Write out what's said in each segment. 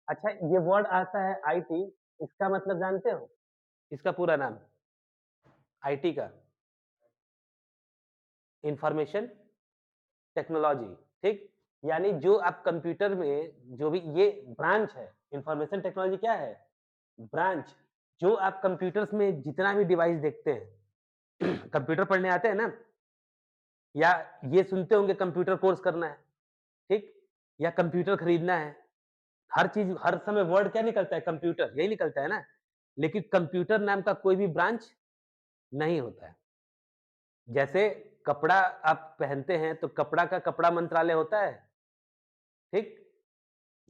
अच्छा, ये वर्ड आता है आईटी, इसका मतलब जानते हो? इसका पूरा नाम आईटी का इंफॉर्मेशन टेक्नोलॉजी, ठीक? यानी जो आप कंप्यूटर में जो भी ये ब्रांच है, इंफॉर्मेशन टेक्नोलॉजी क्या है? ब्रांच, जो आप कंप्यूटर्स में जितना भी डिवाइस देखते हैं, कंप्यूटर पढ़ने आते हैं ना? या ये सुनते होंगे कंप्यूटर कोर्स करना है, ठीक? या कंप्यूटर खरीदना है। हर चीज़ हर समय वर्ड क्या निकलता है? कंप्यूटर, यही निकलता है ना? लेकिन कंप्यूटर नाम का कोई भी ब्रांच नहीं होता है। जैसे कपड़ा आप पहनते हैं, तो कपड़ा का कपड़ा मंत्रालय होता है, ठीक?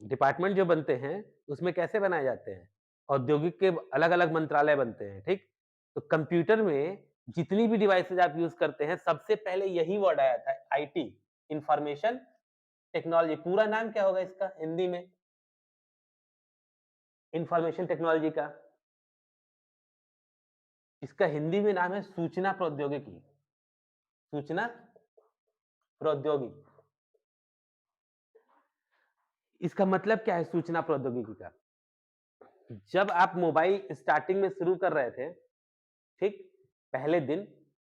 डिपार्टमेंट जो बनते हैं, उसमें कैसे बनाए जाते हैं? औद्योगिक के अलग-अलग मंत्रालय बनते हैं, ठीक? तो कंप्यूटर में जितनी भी डिवाइसेज़ आप यूज़ करते हैं, सबसे पहले यही वर्ड आया था आईटी, इन्फॉर्मेशन टेक्नोलॉजी। पूरा नाम क्या होगा इसका हिंदी में? इन्फॉर्मेशन टेक्नोलॉजी का। इसका हिंदी में नाम है सूचना प्रौद्योगिकी। सूचना प्रौद्योगिकी। इसका मतलब क्या है सूचना प्रौद्योगिकी का? जब आप मोबाइल स्टार्टिंग में शुरू कर रहे थे, ठीक? पहले दिन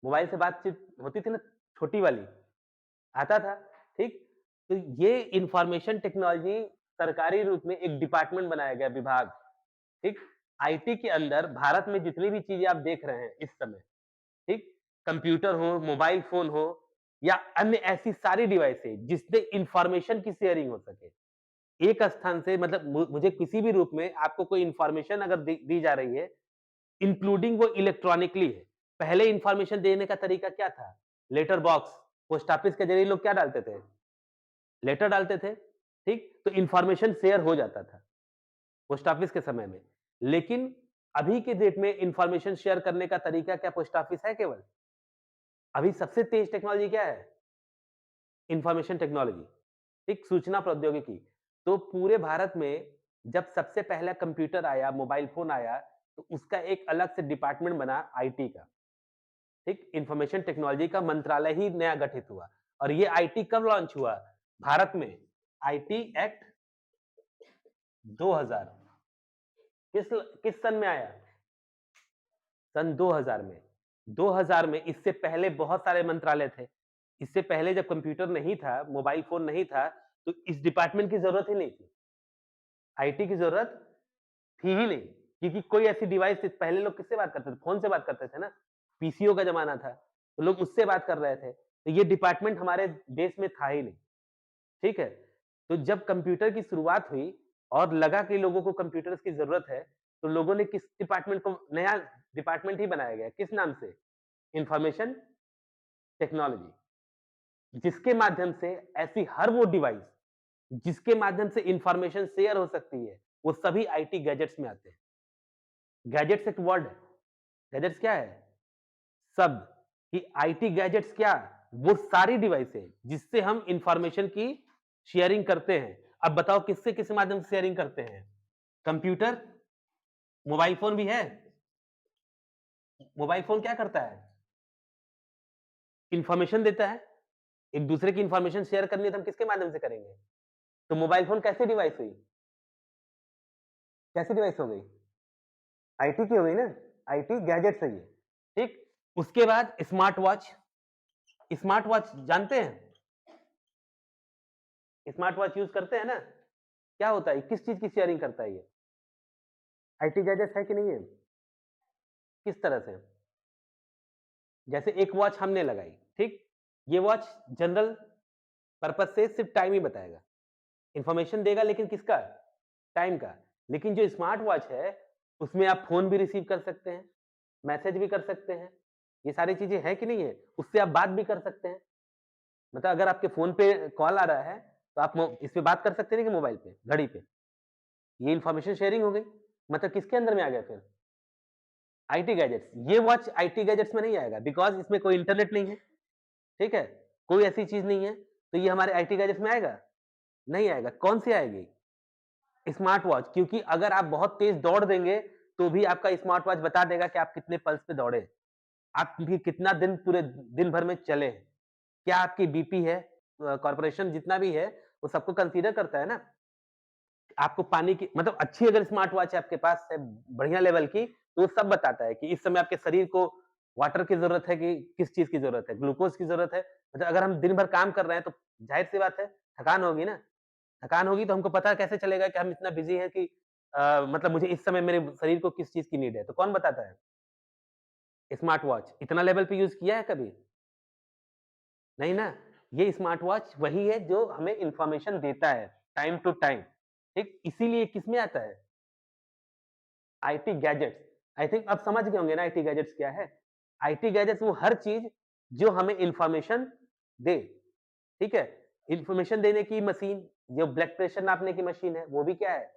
मोबाइल से बातचीत होती थी ना, छोटी वाली, आता था, ठीक? तो ये इन्फॉर्मेशन टेक्नोलॉजी सरकारी रूप में एक डिपार्टमेंट बनाया गया विभाग, ठीक? आईटी के अंदर भारत में जितनी भी चीज़ें आप देख रहे हैं इस समय, ठीक? कंप्यूटर हो, मोबाइल फ़ोन हो या अन्य ऐसी सारी डिवाइसेज़ जिससे इन्फॉर्मेशन की शेयरिंग हो सके। एक स्थान से मतलब मुझे किसी भी रूप में आपको कोई इन्फॉर्मेशन अगर दी दी जा रही है, इंक्लूडिंग वो इलेक्ट्रॉनिकली है। पहले इन्फॉर्मेशन देने का तरीका क्या था? लेटर बॉक्स, पोस्ट ऑफिस के ज़रिए लोग क्या डालते थे? लेटर डालते थे, ठीक? तो इन्फॉर्मेशन शेयर हो जाता था, पोस्ट ऑफिस के समय में। लेकिन अभी के डेट में इन्फॉर्मेशन शेयर करने का तरीका क्या पोस्ट ऑफिस है केवल? अभी सबसे तेज टेक्नोलॉजी क्या है? इन्फॉर्मेशन टेक्नोलॉजी, ठीक? सूचना प्रौद्योगिकी। तो पूरे भारत में जब सबसे पहला कंप्यूटर आया, मोबाइल फ़ोन आया, तो उसका एक अलग से डिपार्टमेंट बना आईटी का, ठीक? इन्फॉर्मेशन टेक्नोलॉजी का मंत्रालय ही नया गठित हुआ और ये आईटी कब लॉन्च हुआ? भारत में आईटी एक्ट 2000 किस किस सन में आया? सन 2000 में। 2000 में इससे पहले बहुत सारे मंत्रालय थे। इससे पहले जब कंप्यूटर नहीं था, मोबाइल फ़ोन नहीं था, तो इस डिपार्टमेंट की ज़रूरत ही नहीं थी। आईटी की ज़रूरत थी ही नहीं, क्योंकि कोई ऐसी डिवाइस पहले लोग किससे बात करते थे? फ़ोन से बात करते थे ना, पीसीओ का ज़माना था, तो लोग उससे बात कर रहे थे। तो ये डिपार्टमेंट हमारे देश में था ही नहीं, ठीक है? तो जब कंप्यूटर की शुरुआत हुई और लगा कि लोगों को कंप्यूटर्स की ज़रूरत है, तो लोगों ने किस डिपार्टमेंट को नया डिपार्टमेंट ही बनाया गया, किस नाम से? इन्फॉर्मेशन टेक्नोलॉजी, जिसके माध्यम से ऐसी हर वो डिवाइस, जिसके माध्यम से इन्फॉर्मेशन शेयर हो सकती है, वो सभी आईटी गैजेट्स में आते हैं। गैजेट्स एक वर्ड है। गैजेट्स क्या है? शब्द कि आईटी गैजेट्स क्या? वो सारी डिवाइस है जिससे हम इंफॉर्मेशन की शेयरिंग करते हैं। अब बताओ किससे किस माध्यम से शेयरिंग करते हैं? कंप्यूटर, मोबाइल फोन भी है। मोबाइल फोन क्या करता है? इंफॉर्मेशन देता है। एक दूसरे की इंफॉर्मेशन शेयर करनी है तो हम किसके माध्यम से करेंगे? तो मोबाइल फोन कैसी डिवाइस हुई? कैसी डिवाइस हो गई? आईटी की हो गई ना? आईटी गैजेट्स है ये। ठीक? उसके बाद स्मार्ट वॉच। स्मार्ट वॉच जानते हैं? स्मार्ट वॉच यूज़ करते हैं ना? क्या होता है? किस चीज़ की शेयरिंग करता है ये? आईटी गैजेट्स है कि नहीं है? किस तरह से? जैसे एक वॉच हमने लगाई, ठीक? ये वॉच जनरल पर्पज़ से सिर्फ़ टाइम ही बताएगा। इन्फॉर्मेशन देगा लेकिन किसका? टाइम का। लेकिन जो स्मार्ट वॉच है, उसमें आप फ़ोन भी रिसीव कर सकते हैं, मैसेज भी कर सकते हैं। ये सारी चीज़ें हैं कि नहीं है? उससे आप बात भी कर सकते हैं। मतलब अगर आपके फ़ोन पे कॉल आ रहा है, तो आप इस पे बात कर सकते हैं ना कि मोबाइल पे, घड़ी पे। ये इन्फॉर्मेशन शेयरिंग हो गई। मतलब किसके अंदर में आ गया फिर? IT gadgets. ये वॉच आईटी गैजेट्स में नहीं आएगा बिकॉज़ इसमें कोई इंटरनेट नहीं है, ठीक है? कोई ऐसी चीज़ नहीं है, तो ये हमारे आईटी गैजेट्स में आएगा? नहीं आएगा। कौन सी आएगी? स्मार्ट वॉच, क्योंकि अगर आप बहुत तेज़ दौड़ देंगे, तो भी आपका स्मार्ट वॉच बता देगा कि आप कितने पल्स पे दौड़े। आप भी कितना दिन पूरे दिन भर में चले। क्या आपकी बीपी है? कॉर्पोरेशन जितना भी है, वो सबको कंसीडर करता है ना? आपको पानी की मतलब अच्छी अगर स्मार्ट वॉच है आपके पास है बढ़िया लेवल की, तो वो सब बताता है कि इस समय आपके शरीर को वाटर की ज़रूरत है कि किस चीज़ की ज़रूरत है, ग्लूकोज़ की ज़रूरत है। मतलब अगर हम दिन भर काम कर रहे हैं, तो ज़ाहिर-सी बात है, थकान होगी ना। थकान होगी तो हमको पता कैसे चलेगा कि हम इतना बिज़ी हैं कि मतलब मुझे इस समय मेरे शरीर को किस चीज़ की नीड है, तो कौन बताता है? Smart watch. इतना लेवल पे यूज़ किया है कभी? नहीं ना। ये स्मार्ट वॉच वही है जो हमें इन्फॉर्मेशन देता है, टाइम टू टाइम, ठीक? इसीलिए किसमें आता है? IT gadgets. आई थिंक आप समझ गए होंगे ना आईटी गैजेट्स क्या है? आईटी गैजेट्स वो हर चीज़ जो हमें इन्फॉर्मेशन दे, ठीक है? इन्फॉर्मेशन देने की मशीन, जो ब्लड प्रेशर नापने की मशीन है, वो भी क्या है?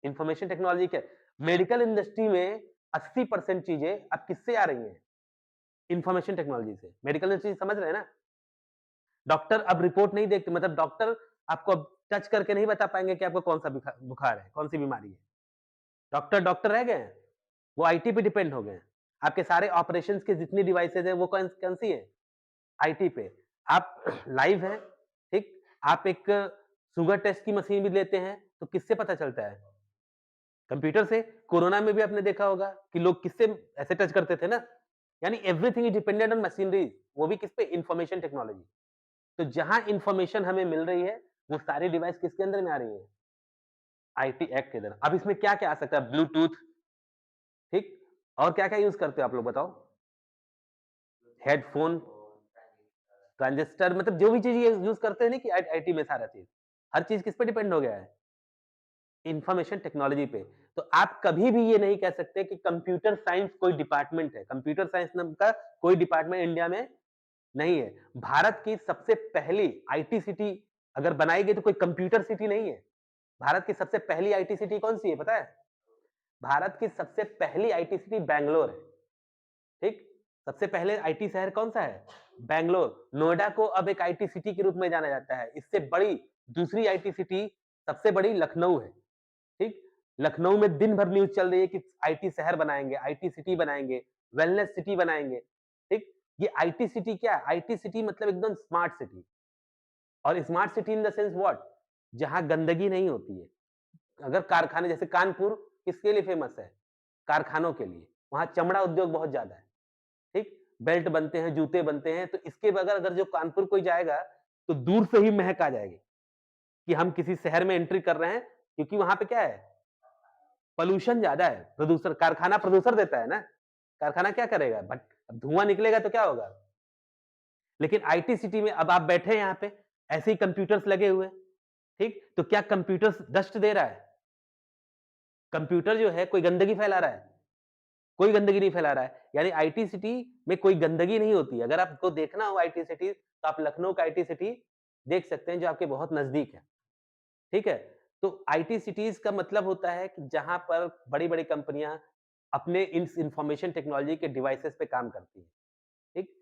इन्फॉर्मेशन टेक्नोलॉजी क्या है? मेडिकल इंडस्ट्री में 80% चीज़ें अब किससे आ रही हैं? इन्फॉर्मेशन टेक्नोलॉजी से। मेडिकल इंडस्ट्री समझ रहे हैं ना? डॉक्टर अब रिपोर्ट नहीं देखते मतलब डॉक्टर आपको अब टच करके नहीं बता पाएँगे कि आपको कौन-सा बुखार है, कौन-सी बीमारी है। डॉक्टर डॉक्टर रह गए हैं, वो आईटी पे डिपेंड हो गए हैं। आपके सारे ऑपरेशंस के जितनी डिवाइसेज़ हैं वो कौन-सी हैं? आईटी पे। आप लाइव हैं, ठीक? आप एक शुगर टेस्ट की मशीन भी लेते हैं, तो किससे पता चलता है? कंप्यूटर से। कोरोना में भी आपने देखा होगा कि लोग किससे ऐसे टच करते थे ना? यानी everything is dependent on machinery, वो भी किस पे? Information technology. तो जहाँ इन्फॉर्मेशन हमें मिल रही है, वो सारी डिवाइस किसके अंदर में आ रही है? आईटी एक्ट के अंदर। अब इसमें क्या-क्या आ सकता है? ब्लूटूथ, ठीक? और क्या-क्या यूज़ करते हो आप लोग बताओ? हेडफ़ोन, ट्रांजिस्टर मतलब जो भी चीज़ ये यूज़ करते हैं ना कि आईटी में सारा चीज़। हर चीज़ किस पे डिपेंड हो गया है? इन्फॉर्मेशन टेक्नोलॉजी पे। तो आप कभी भी ये नहीं कह सकते कि कंप्यूटर साइंस कोई डिपार्टमेंट है। कंप्यूटर साइंस नाम का कोई डिपार्टमेंट इंडिया में नहीं है। भारत की सबसे पहली आईटी सिटी अगर बनाई गई तो कोई कंप्यूटर सिटी नहीं है। भारत की सबसे पहली आईटी सिटी कौन-सी है पता है? भारत की सबसे पहली आईटी सिटी बैंगलोर है, ठीक? सबसे पहले आईटी शहर कौन-सा है? बैंगलोर। नोएडा को अब एक आईटी सिटी के रूप में जाना जाता है। इससे बड़ी दूसरी आईटी सिटी सबसे बड़ी लखनऊ है, ठीक? लखनऊ में दिन भर न्यूज़ चल रही है कि आईटी शहर बनाएँगे, आईटी सिटी बनाएँगे, वेलनेस सिटी बनाएँगे, ठीक? ये आईटी सिटी क्या है? आईटी सिटी मतलब एकदम स्मार्ट सिटी और smart city in the sense what? जहाँ गंदगी नहीं होती है। अगर कारखाने जैसे कानपुर किसके लिए फेमस है? कारखानों के लिए। वहाँ चमड़ा उद्योग बहुत ज़्यादा है, ठीक? बेल्ट बनते हैं, जूते बनते हैं, तो इसके बगैर अगर जो कानपुर कोई जाएगा, तो दूर से ही महक आ जाएगी, कि हम किसी शहर में एंट्री कर रहे हैं, क्योंकि वहाँ पे क्या है? पॉल्यूशन ज़्यादा है, प्रदूषण कारखाना प्रदूषण देता है ना, कारखाना क्या करेगा? बट अब धुआँ निकलेगा तो क्या होगा? लेकिन आईटी सिटी में अब आप बैठे हैं यहाँ पे, ऐसे ही कंप्यूटर्स लगे हुए हैं, ठीक? तो क्या कंप्यूटर्स डस्ट दे रहा है? कंप्यूटर जो है कोई गंदगी फैला रहा है? कोई गंदगी नहीं फैला रहा है। यानी आईटी सिटी में कोई गंदगी नहीं होती है। अगर आपको देखना हो आईटी सिटी, तो आप लखनऊ का आईटी सिटी देख सकते हैं जो आपके बहुत नज़दीक है, ठीक है? तो आईटी सिटीज़ का मतलब होता है कि जहाँ पर बड़ी-बड़ी कंपनियाँ अपने इन्स इन्फॉर्मेशन टेक्नोलॉजी के डिवाइसेज़ पे काम करती हैं, ठीक?